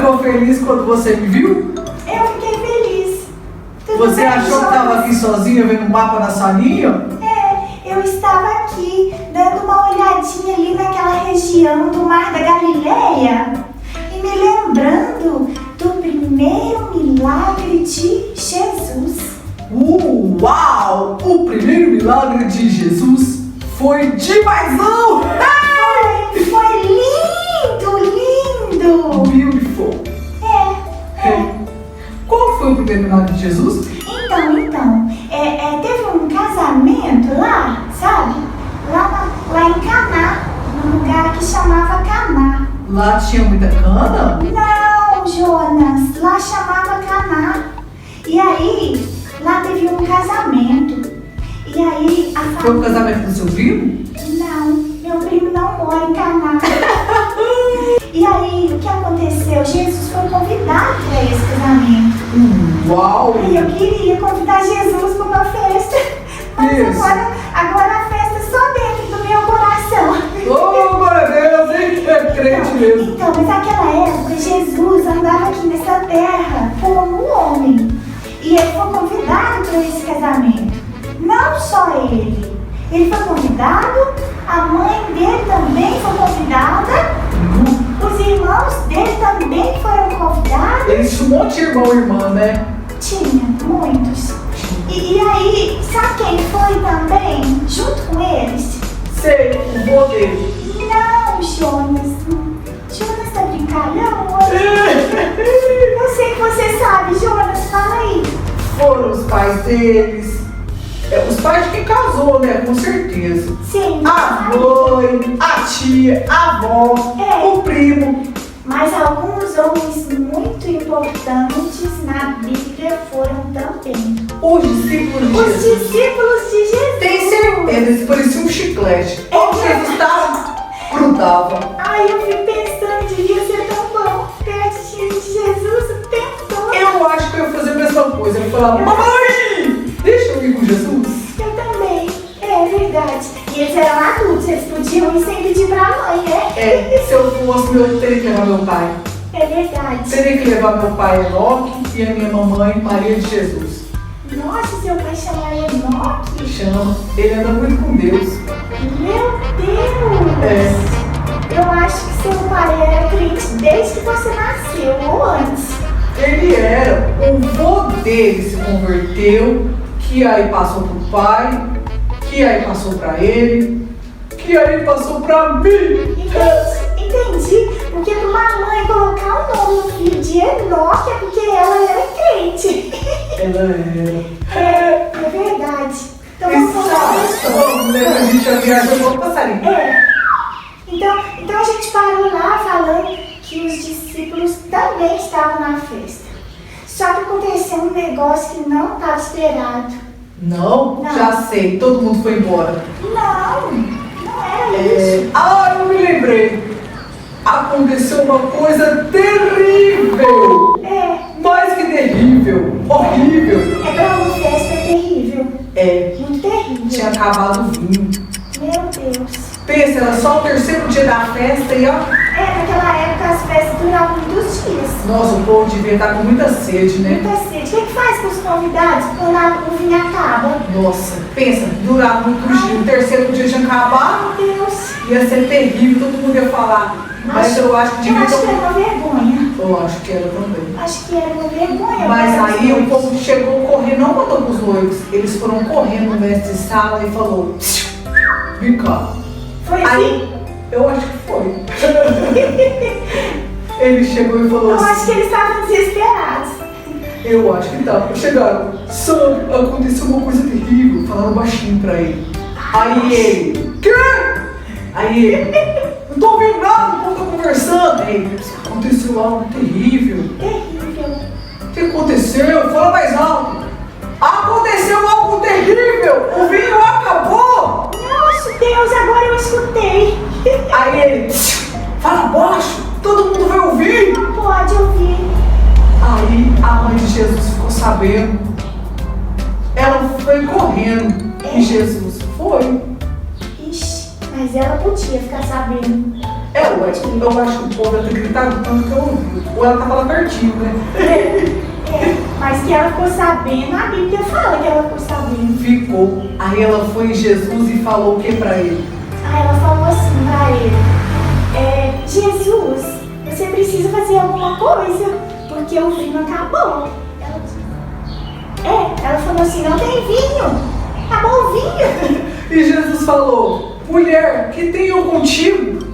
ficou feliz quando você me viu? Eu fiquei feliz. Tudo Você bem, achou que Jonas? estava aqui sozinha vendo um mapa na salinha? Eu estava aqui dando uma olhadinha ali naquela região do Mar da Galileia e me lembrando do primeiro milagre de Jesus. Uau! O primeiro milagre de Jesus foi dimaisão! Foi lindo, lindo! Beautiful! Qual foi o primeiro milagre de Jesus? Então, teve um casamento lá, sabe? Lá em Caná, num lugar que chamava Caná. Lá tinha muita cana? Não, Jonas, lá chamava Caná. E aí, lá teve um casamento. E aí, a Foi o família... casamento do seu primo? Não, meu primo não mora em Caná. E aí, o que aconteceu? Jesus foi convidado para esse casamento. Uau! E eu queria convidar Jesus para uma festa. Mas Isso. agora a festa é só dentro do meu coração. Oh, glória a Deus, hein? É crente mesmo. Então, mas naquela época, Jesus andava aqui nessa terra como um homem. E ele foi convidado para esse casamento. Não só ele. Ele foi convidado, a mãe dele também foi convidada, os irmãos dele também foram convidados. Eles tinham um monte de irmão e irmã, né? Tinha, muitos. E aí, sabe quem foi também, junto com eles? Sei, o vô dele. Não, Jonas. Jonas tá brincalhão hoje? Eu sei que você sabe, Jonas, fala aí. Foram os pais deles. Os pais de quem casou, né? Com certeza. Sim. A mãe, a tia, a avó, o primo. Mas alguns homens muito importantes na Bíblia foram também. Os discípulos de Os Jesus. discípulos de Jesus. Tem certeza, eles pareciam um chiclete. Onde Jesus estava, grudava. Ai, eu fico pensando, devia ser tão bom perto de Jesus o tempo todo. Eu acho que eu ia fazer a mesma coisa. Eu ia falar, mamãe, deixa eu ir com Jesus. Eu também, é verdade. E eles eram adultos, eles podiam ir sem pedir pra mãe, né? Se eu fosse, eu teria que levar meu pai. É verdade. Teria que levar meu pai Enoque e a minha mamãe Maria de Jesus. Nossa, seu pai chama Enoque? Chama, ele anda muito com Deus. Meu Deus! Eu acho que seu pai era crente desde que você nasceu, ou antes. Ele era, o vô dele se converteu, que aí passou pro pai, que aí passou pra ele, que aí passou pra mim. Entendi. Porque pra uma mãe colocar o nome no filho de Enoque é porque ela era crente. Ela era. É verdade. Então vamos voltar pra história. Vamos, né? A gente já viajou com o passarinho. Então a gente parou lá falando que os discípulos também estavam na festa. Só que aconteceu um negócio que não estava esperado. Não? Já sei, todo mundo foi embora. Não era isso. Eu me lembrei. Aconteceu uma coisa terrível. Mais que terrível, horrível. Pra uma festa terrível. Muito terrível. Tinha acabado o vinho. Meu Deus. Pensa, era só o terceiro dia da festa e ó. Naquela época as festas duravam muitos dias. Nossa, o povo devia estar com muita sede, né? Muita sede. O que faz com os convidados quando o vinho acaba? Nossa, pensa, durava muitos dias. O terceiro dia tinha acabado. Meu Deus. Ia ser terrível, todo mundo ia falar. Mas eu acho que devia Eu acho que era uma vergonha. Eu acho que era também. Acho que era uma vergonha. Mas aí o povo chegou correndo, não contou pros noivos. Eles foram correndo no mestre de sala e falou: vem cá. Foi Aí, assim? eu acho que foi. Ele chegou e falou Eu assim: acho que eles estavam desesperados. eu acho que tá. Chegaram, sabe, aconteceu uma coisa terrível. Falaram baixinho pra ele. Aí ele: quê? Aí ele: não tô ouvindo nada, o povo tá conversando. Aí ele: aconteceu algo terrível. Terrível. O que aconteceu? Fala mais alto. Aconteceu algo terrível. O vinho acabou. Nossa, Deus, agora eu escutei. Aí ele: fala baixo, todo mundo vai ouvir. Não pode ouvir. Aí a mãe de Jesus ficou sabendo. Ela foi correndo e Jesus foi. Ixi, mas ela podia ficar sabendo. Eu acho que o povo deve ter gritado tanto que eu ouvi. Ou ela tava lá pertinho, né? Mas que ela ficou sabendo, a Bíblia fala que ela ficou sabendo. Ficou. Aí ela foi em Jesus e falou o que pra ele? Aí ela falou assim pra ele: Jesus, você precisa fazer alguma coisa, porque o vinho acabou. Ela falou assim: não tem vinho, acabou o vinho. E Jesus falou: mulher, que tenho contigo?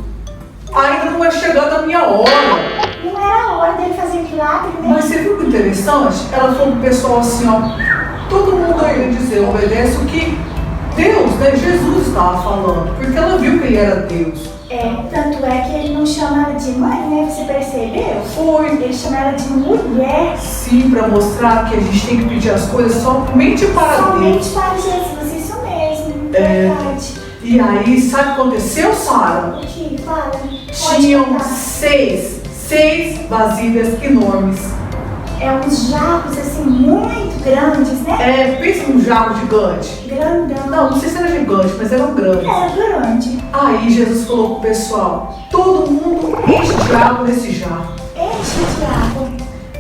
Ainda não é chegada a minha hora. Não era a hora dele fazer milagre, né? Mas você viu que interessante? Ela falou pro pessoal assim, ó, todo mundo aí dizer, obedece o que Deus, né, Jesus estava falando, porque ela viu que ele era Deus. Tanto é que ele não chama ela de mãe, né? Você percebeu? Foi. Ele chama ela de mulher. Sim, para mostrar que a gente tem que pedir as coisas somente para Somente Deus. para Jesus, isso mesmo, verdade. E aí, sabe o que aconteceu, Sara? O que? Fala. Tinham seis vasilhas enormes. Uns jarros assim muito grandes, né? Pensa num jarro gigante. Grandão. Não sei se era gigante, mas eram grandes. Era grande. Aí Jesus falou pro pessoal, todo mundo enche de água nesse jarro. Enche de água.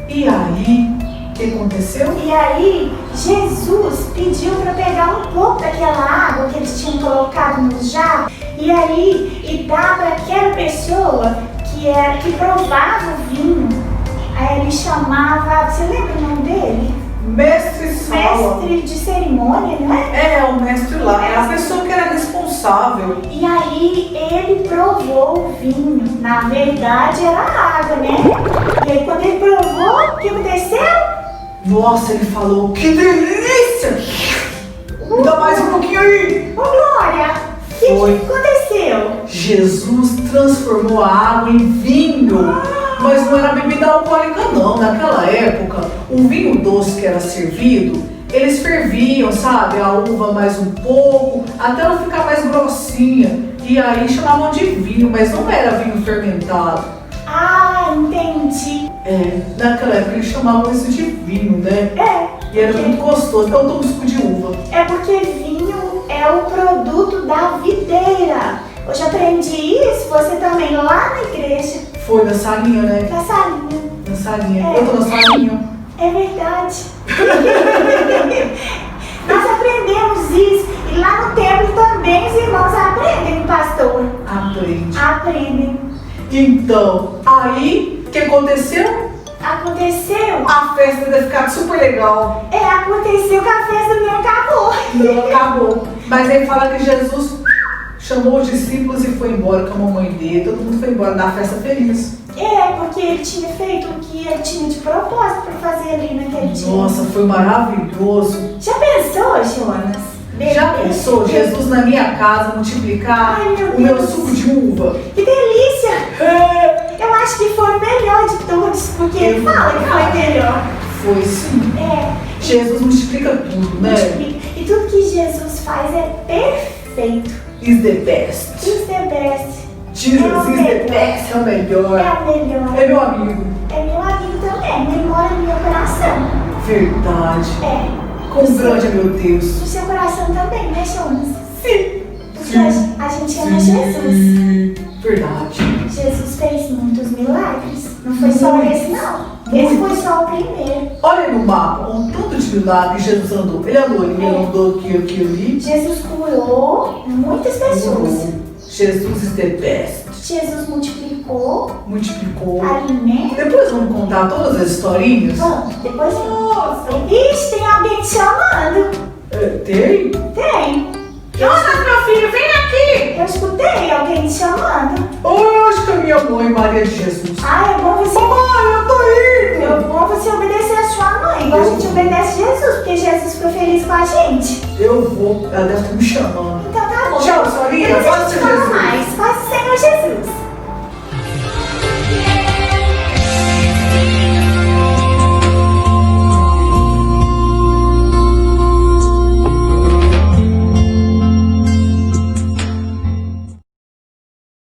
E aí, o que aconteceu? E aí, Jesus pediu para pegar um pouco daquela água que eles tinham colocado no jarro e dar para aquela pessoa que provava o vinho. Aí ele chamava, você lembra o nome dele? Mestre Sala. Mestre de cerimônia, não é? O mestre lá, é a pessoa que era responsável. E aí ele provou o vinho. Na verdade era água, né? E aí quando ele provou, o que aconteceu? Nossa, ele falou, que delícia! Me dá mais um pouquinho aí! Ô Glória, o que aconteceu? Jesus transformou a água em vinho. Mas não era bebida alcoólica não, naquela época, o vinho doce que era servido, eles ferviam, sabe, a uva mais um pouco, até ela ficar mais grossinha, e aí chamavam de vinho, mas não era vinho fermentado. Ah, entendi. Naquela época eles chamavam isso de vinho, né? E era muito gostoso, então eu tomo suco de uva. É porque vinho é o produto da videira. Hoje aprendi isso, você também lá na igreja. Foi na salinha, né? Na salinha. Na salinha. Eu tô na salinha. É verdade. Nós aprendemos isso. E lá no templo também os irmãos aprendem, pastor. Aprendem. Então, aí, o que aconteceu? Aconteceu? A festa deve ficar super legal. Aconteceu que a festa não acabou. Não acabou. Mas aí fala que Jesus chamou os discípulos e foi embora com a mamãe dele. Todo mundo foi embora da festa feliz. Porque ele tinha feito o que ele tinha de propósito para fazer ali naquele dia. Nossa, foi maravilhoso. Já pensou, Jonas? Já pensou Jesus na minha casa multiplicar o meu suco de uva? Que delícia! Eu acho que foi o melhor de todos, porque ele fala que foi melhor. Foi sim. Jesus multiplica tudo, né? E tudo que Jesus faz é perfeito. Is the best. Is the best. Jesus is the best. É o melhor. É o melhor. É meu amigo. É meu amigo também. Ele mora no meu coração. Verdade. Quão grande é meu Deus. No seu coração também, né, Jonas? Sim. Porque a gente ama Jesus. Verdade. Jesus fez muitos milagres. Não foi só esse, não. Esse foi só o primeiro. Olha no mapa, um tanto de milagres Jesus andou. Ele andou ali, ele andou aqui, ali. Jesus curou muitas pessoas. Jesus is the best. Jesus multiplicou alimento. Depois vamos contar todas as historinhas? Vamos, depois vamos. Ixi, tem alguém te chamando. Tem? Tem. Jonas, meu filho, vem aqui! Eu escutei alguém te chamando. Eu acho que é minha mãe, Maria de Jesus. É bom você... Mamãe, eu tô indo! É bom você obedecer a sua mãe, igual a gente obedece Jesus, porque Jesus foi feliz com a gente. Eu vou, ela deve estar me chamando. Então tá bom. Tchau, Sorinha, Depois a paz gente do fala Jesus. mais. Paz do Senhor Jesus.